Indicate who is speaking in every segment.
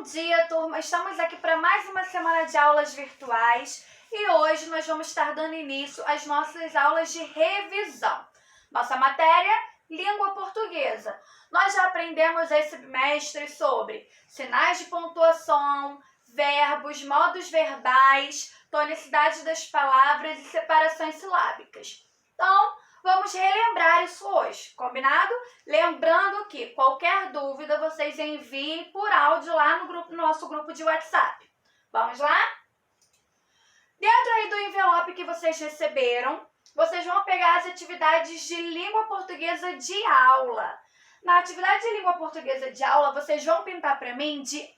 Speaker 1: Bom dia, turma! Estamos aqui para mais uma semana de aulas virtuais e hoje nós vamos estar dando início às nossas aulas de revisão. Nossa matéria, língua portuguesa. Nós já aprendemos esse bimestre sobre sinais de pontuação, verbos, modos verbais, tonicidade das palavras e separações silábicas. Então, vamos relembrar isso hoje, combinado? Lembrando que qualquer dúvida vocês enviem por áudio lá no nosso grupo de WhatsApp. Vamos lá? Dentro aí do envelope que vocês receberam, vocês vão pegar as atividades de língua portuguesa de aula. Na atividade de língua portuguesa de aula, vocês vão pintar para mim de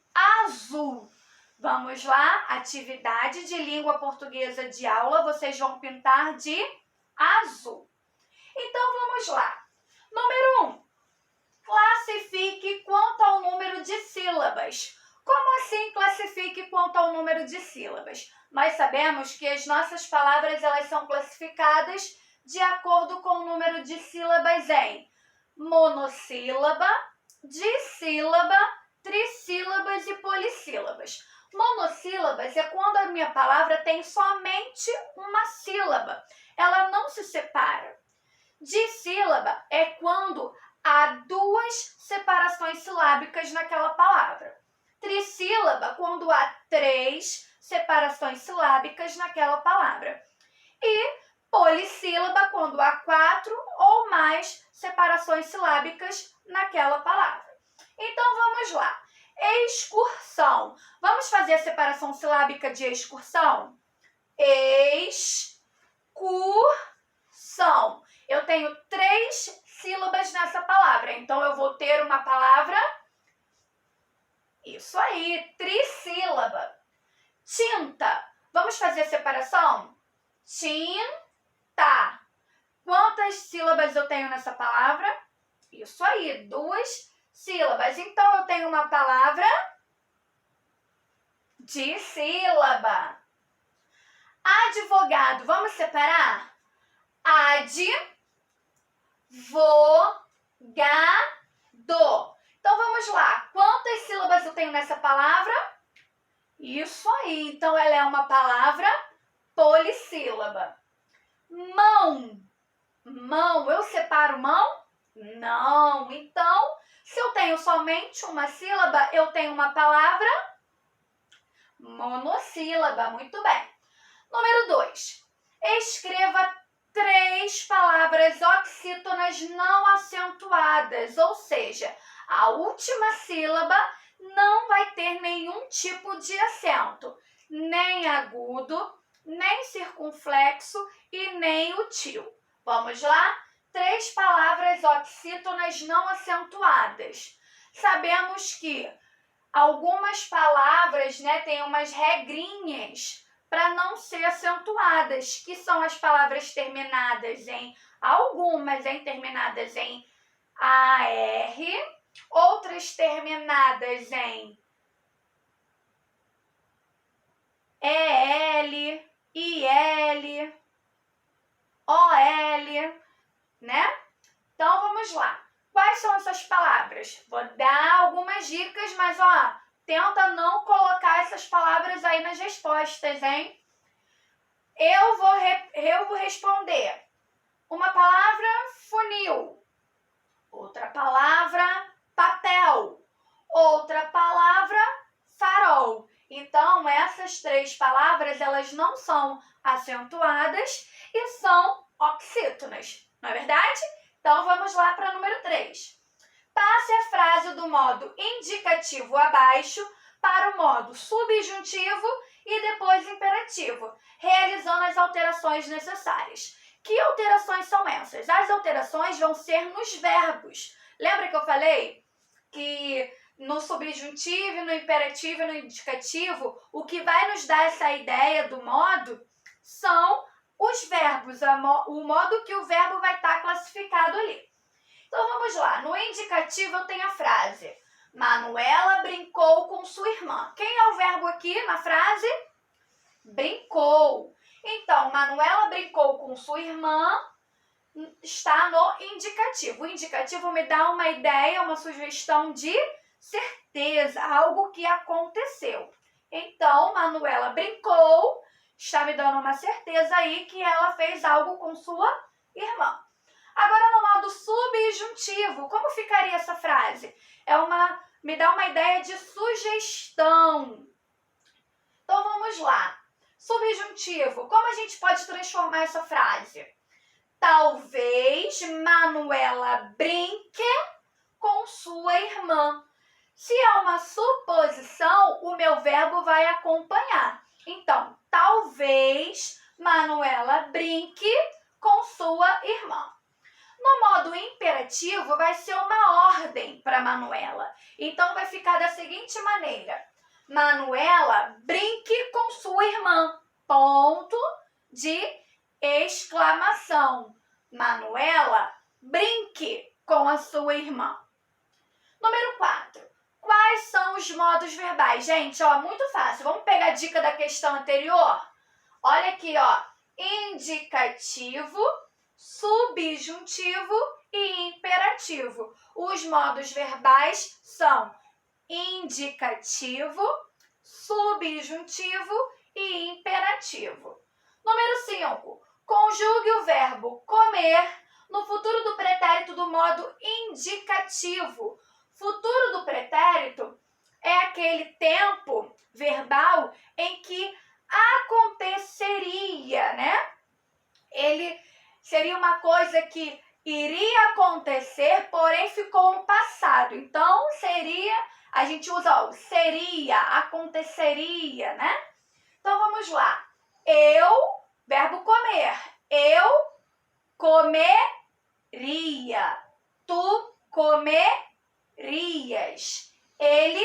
Speaker 1: azul. Vamos lá? Atividade de língua portuguesa de aula, vocês vão pintar de azul. Então, vamos lá. Número 1. Classifique quanto ao número de sílabas. Como assim classifique quanto ao número de sílabas? Nós sabemos que as nossas palavras elas são classificadas de acordo com o número de sílabas em monossílaba, dissílaba, trissílabas e polissílabas. Monossílabas é quando a minha palavra tem somente uma sílaba. Ela não se separa. Dissílaba é quando há duas separações silábicas naquela palavra. Trissílaba, quando há 3 separações silábicas naquela palavra. E polissílaba, quando há 4 ou mais separações silábicas naquela palavra. Então, vamos lá. Excursão. Vamos fazer a separação silábica de excursão? Excursão. Eu tenho 3 sílabas nessa palavra, então eu vou ter uma palavra, isso aí, trissílaba. Tinta. Vamos fazer a separação? Tinta. Quantas sílabas eu tenho nessa palavra? Isso aí, 2 sílabas. Então, eu tenho uma palavra dissílaba. Advogado. Vamos separar? Advogado. Então, vamos lá. Quantas sílabas eu tenho nessa palavra? Isso aí. Então, ela é uma palavra polissílaba. Mão. Mão. Eu separo mão? Não. Então, se eu tenho somente uma sílaba, eu tenho uma palavra monossílaba. Muito bem. Número 2. Escreva 3 palavras oxítonas não acentuadas, ou seja, a última sílaba não vai ter nenhum tipo de acento, nem agudo, nem circunflexo e nem util. Vamos lá? 3 palavras oxítonas não acentuadas. Sabemos que algumas palavras, têm umas regrinhas para não ser acentuadas, que são as palavras terminadas em terminadas em AR, outras terminadas em EL, IL, OL, Então, vamos lá. Quais são essas palavras? Vou dar algumas dicas, mas, tenta não colocar essas palavras aí nas respostas, hein? Eu vou responder. Uma palavra, funil. Outra palavra, papel. Outra palavra, farol. Então, essas 3 palavras, elas não são acentuadas e são oxítonas. Não é verdade? Então, vamos lá para o número 3. Passe a frase do modo indicativo abaixo para o modo subjuntivo e depois imperativo, realizando as alterações necessárias. Que alterações são essas? As alterações vão ser nos verbos. Lembra que eu falei que no subjuntivo, no imperativo e no indicativo, o que vai nos dar essa ideia do modo são os verbos, o modo que o verbo vai estar classificado ali. Então, vamos lá. No indicativo, eu tenho a frase: Manuela brincou com sua irmã. Quem é o verbo aqui na frase? Brincou. Então, Manuela brincou com sua irmã está no indicativo. O indicativo me dá uma ideia, uma sugestão de certeza, algo que aconteceu. Então, Manuela brincou, está me dando uma certeza aí que ela fez algo com sua irmã. Agora, no modo subjuntivo, como ficaria essa frase? Me dá uma ideia de sugestão. Então, vamos lá. Subjuntivo, como a gente pode transformar essa frase? Talvez Manuela brinque com sua irmã. Se é uma suposição, o meu verbo vai acompanhar. Então, talvez Manuela brinque com sua irmã. No modo imperativo, vai ser uma ordem para Manuela. Então, vai ficar da seguinte maneira. Manuela, brinque com sua irmã. Ponto de exclamação. Manuela, brinque com a sua irmã. Número 4. Quais são os modos verbais? Gente, ó, muito fácil. Vamos pegar a dica da questão anterior? Olha aqui, ó. Indicativo, subjuntivo e imperativo. Os modos verbais são indicativo, subjuntivo e imperativo. Número 5. Conjugue o verbo comer no futuro do pretérito do modo indicativo. Futuro do pretérito é aquele tempo verbal em que aconteceria, né? Ele seria uma coisa que iria acontecer, porém ficou no passado. Então, a gente usa seria, aconteceria, né? Então, vamos lá. Verbo comer. Eu comeria. Tu comerias. Ele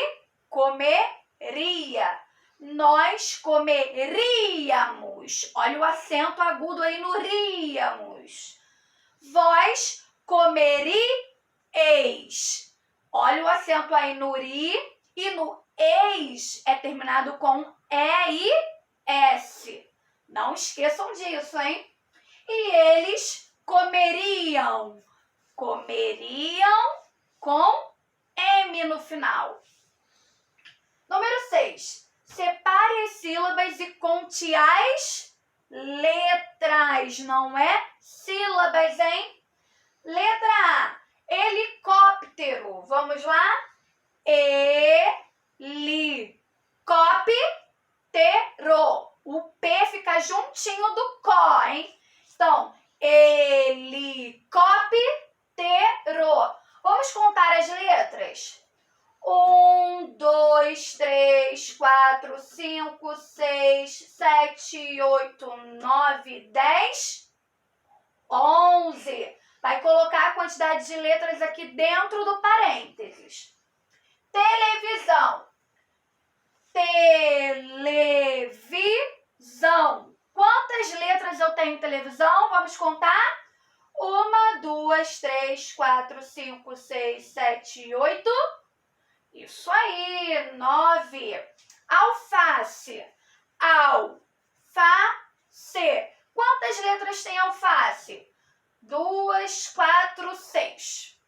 Speaker 1: comeria. Nós comeríamos. Olha o acento agudo aí no ríamos. Vós comeríeis. Olha o acento aí no ri e no eis é terminado com E e S. Não esqueçam disso, hein? E eles comeriam. Comeriam com M no final. Número 6. Separe as sílabas e conte as letras, não é sílabas, hein? Letra A, helicóptero. Vamos lá? Helicóptero. O P fica juntinho do có, hein? Então, helicóptero. Vamos contar as letras? 1, 2, 3, 4, 5, 6, 7, 8, 9, 10, 11. Vai colocar a quantidade de letras aqui dentro do parênteses. Televisão. Televisão. Quantas letras eu tenho em televisão? Vamos contar? 1, 2, 3, 4, 5, 6, 7, 8. Isso aí, 9. Alface. Alface. Quantas letras tem alface? 2, 4, 6.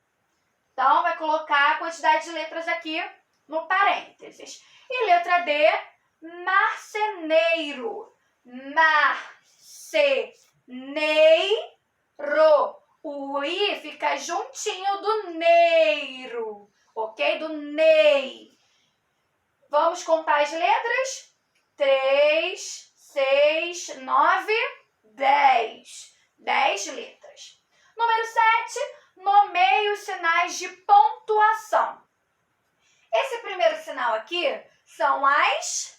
Speaker 1: Então, vai colocar a quantidade de letras aqui no parênteses. E letra D, marceneiro. Marceneiro. O I fica juntinho do neiro. Ok? Do NEI. Vamos contar as letras? 3, 6, 9, 10. 10 letras. Número 7. Nomeie os sinais de pontuação. Esse primeiro sinal aqui são as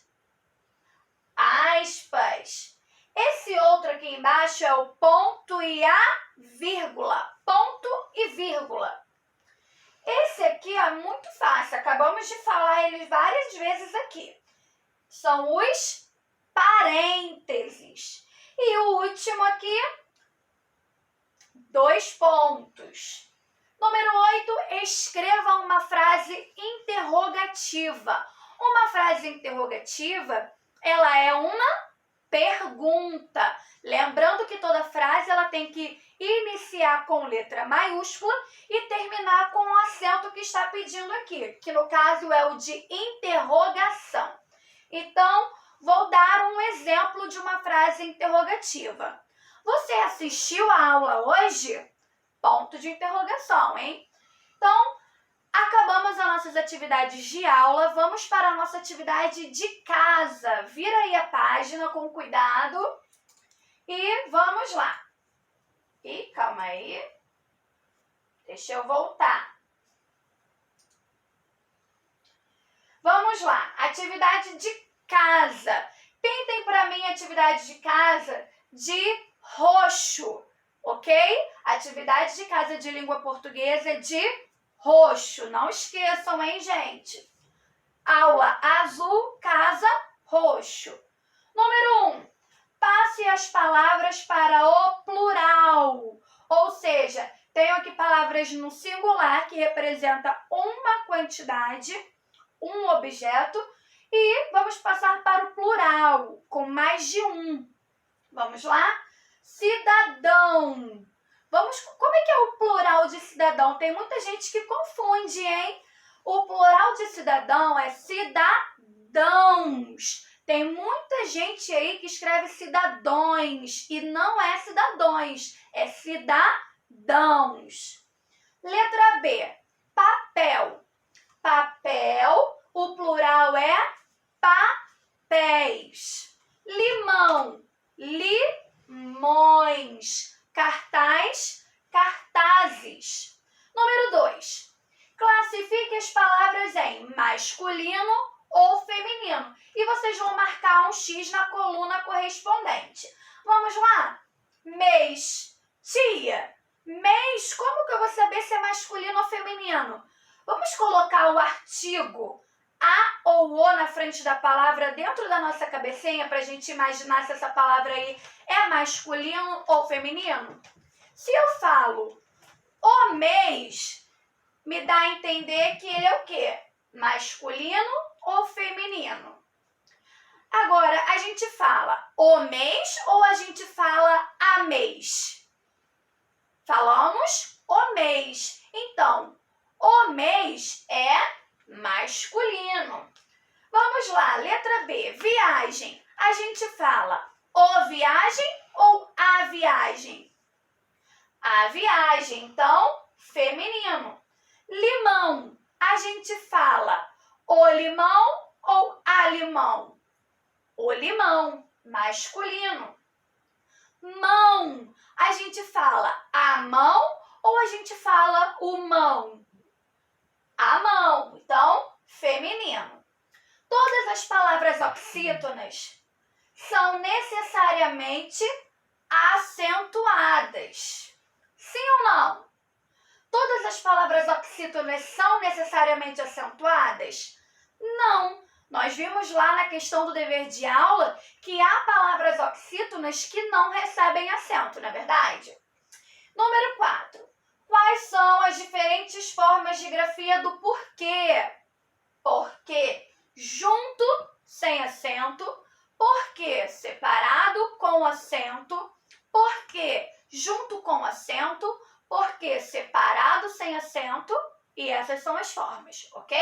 Speaker 1: aspas. Esse outro aqui embaixo é o ponto e a vírgula. Ponto e vírgula. Esse aqui é muito fácil, acabamos de falar ele várias vezes aqui. São os parênteses. E o último aqui, 2 pontos. Número 8, escreva uma frase interrogativa. Uma frase interrogativa, ela é uma pergunta. Lembrando que toda frase ela tem que iniciar com letra maiúscula e terminar com o acento que está pedindo aqui, que no caso é o de interrogação. Então, vou dar um exemplo de uma frase interrogativa. Você assistiu a aula hoje? Ponto de interrogação, hein? Então, acabamos as nossas atividades de aula, vamos para a nossa atividade de casa. Vira aí a página com cuidado e vamos lá. Ih, calma aí. Deixa eu voltar. Vamos lá, atividade de casa. Pintem para mim a atividade de casa de roxo, ok? Atividade de casa de língua portuguesa de roxo. Não esqueçam, hein, gente? Aula azul, casa roxo. Número 1. Passe as palavras para o plural. Ou seja, tenho aqui palavras no singular que representa uma quantidade, um objeto, e vamos passar para o plural, com mais de um. Vamos lá? Cidadão. Como é que é o plural de cidadão? Tem muita gente que confunde, hein? O plural de cidadão é cidadãos. Tem muita gente aí que escreve cidadões e não é cidadões, é cidadãos. Letra B, papel. Papel, o plural é papéis. Limão, limões. Cartaz, cartazes. Número 2. Classifique as palavras em masculino ou feminino. E vocês vão marcar um X na coluna correspondente. Vamos lá? Mês. Tia, mês, como que eu vou saber se é masculino ou feminino? Vamos colocar o artigo a ou o na frente da palavra dentro da nossa cabecinha para a gente imaginar se essa palavra aí é masculino ou feminino? Se eu falo o mês, me dá a entender que ele é o quê? Masculino ou feminino? Agora, a gente fala o mês ou a gente fala a mês? Falamos o mês. Então, o mês é masculino. Vamos lá, letra B, viagem. A gente fala o viagem ou a viagem? A viagem, então, feminino. Limão, a gente fala o limão ou a limão? O limão, masculino. Mão, a gente fala a mão ou a gente fala o mão? A mão, então, feminino. Todas as palavras oxítonas são necessariamente acentuadas. Sim ou não? Todas as palavras oxítonas são necessariamente acentuadas? Não. Nós vimos lá na questão do dever de aula que há palavras oxítonas que não recebem acento, não é verdade? Número 4. Quais são as diferentes formas de grafia do porquê? Porquê junto, sem acento. Porquê separado, com acento. Porquê junto com acento. Porquê separado, sem acento. E essas são as formas, ok?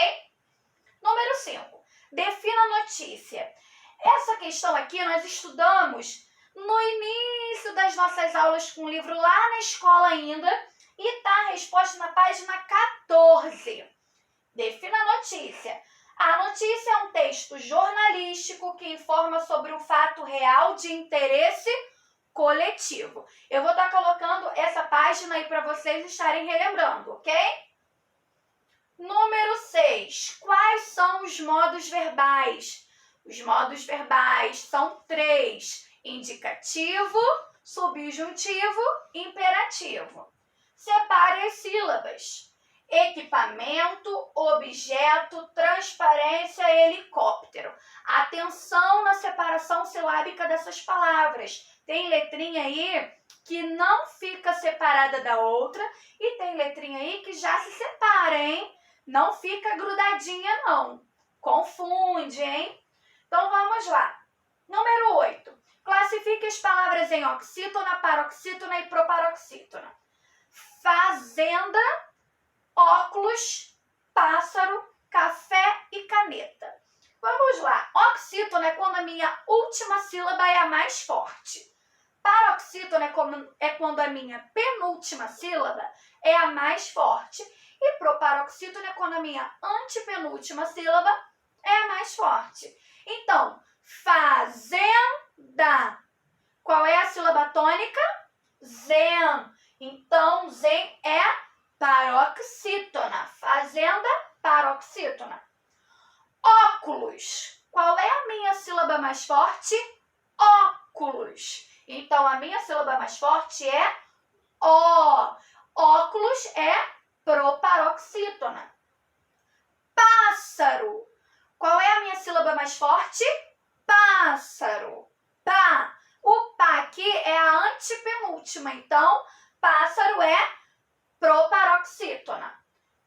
Speaker 1: Número 5. Defina a notícia. Essa questão aqui nós estudamos no início das nossas aulas com o livro lá na escola ainda. E está a resposta na página 14. Defina a notícia. A notícia é um texto jornalístico que informa sobre um fato real de interesse coletivo. Eu vou estar colocando essa página aí para vocês estarem relembrando, ok? Número 6. Quais são os modos verbais? Os modos verbais são 3. Indicativo, subjuntivo, imperativo. Separe as sílabas. Equipamento, objeto, transparência, helicóptero. Atenção na separação silábica dessas palavras. Tem letrinha aí que não fica separada da outra e tem letrinha aí que já se separa, hein? Não fica grudadinha, não. Confunde, hein? Então, vamos lá. Número 8. Classifique as palavras em oxítona, paroxítona e proparoxítona. Fazenda, óculos, pássaro, café e caneta. Vamos lá. Oxítona é quando a minha última sílaba é a mais forte. Paroxítona é quando a minha penúltima sílaba é a mais forte. E proparoxítona é quando a minha antepenúltima sílaba é a mais forte. Então, fazenda. Qual é a sílaba tônica? Zen. Então, zen é paroxítona. Fazenda, paroxítona. Óculos. Qual é a minha sílaba mais forte? Óculos. Então, a minha sílaba mais forte é ó. Óculos é proparoxítona. Pássaro. Qual é a minha sílaba mais forte? Pássaro. Pá. O pá aqui é a antepenúltima. Então, pássaro é proparoxítona.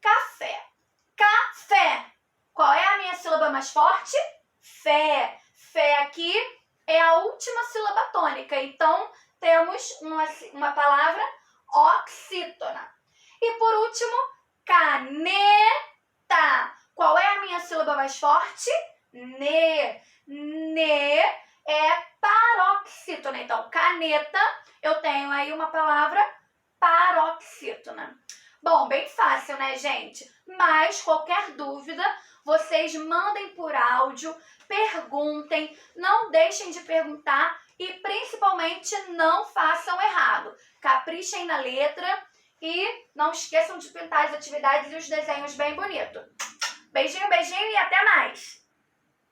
Speaker 1: Café. Café. Qual é a minha sílaba mais forte? Fé. Fé aqui é a última sílaba tônica. Então, temos uma palavra oxítona. E por último, caneta. Qual é a minha sílaba mais forte? Ne. Ne é paroxítona. Então, caneta, eu tenho aí uma palavra paroxítona. Bom, bem fácil, né, gente? Mas qualquer dúvida, vocês mandem por áudio, perguntem, não deixem de perguntar e principalmente não façam errado. Caprichem na letra e não esqueçam de pintar as atividades e os desenhos bem bonitos. Beijinho, beijinho e até mais!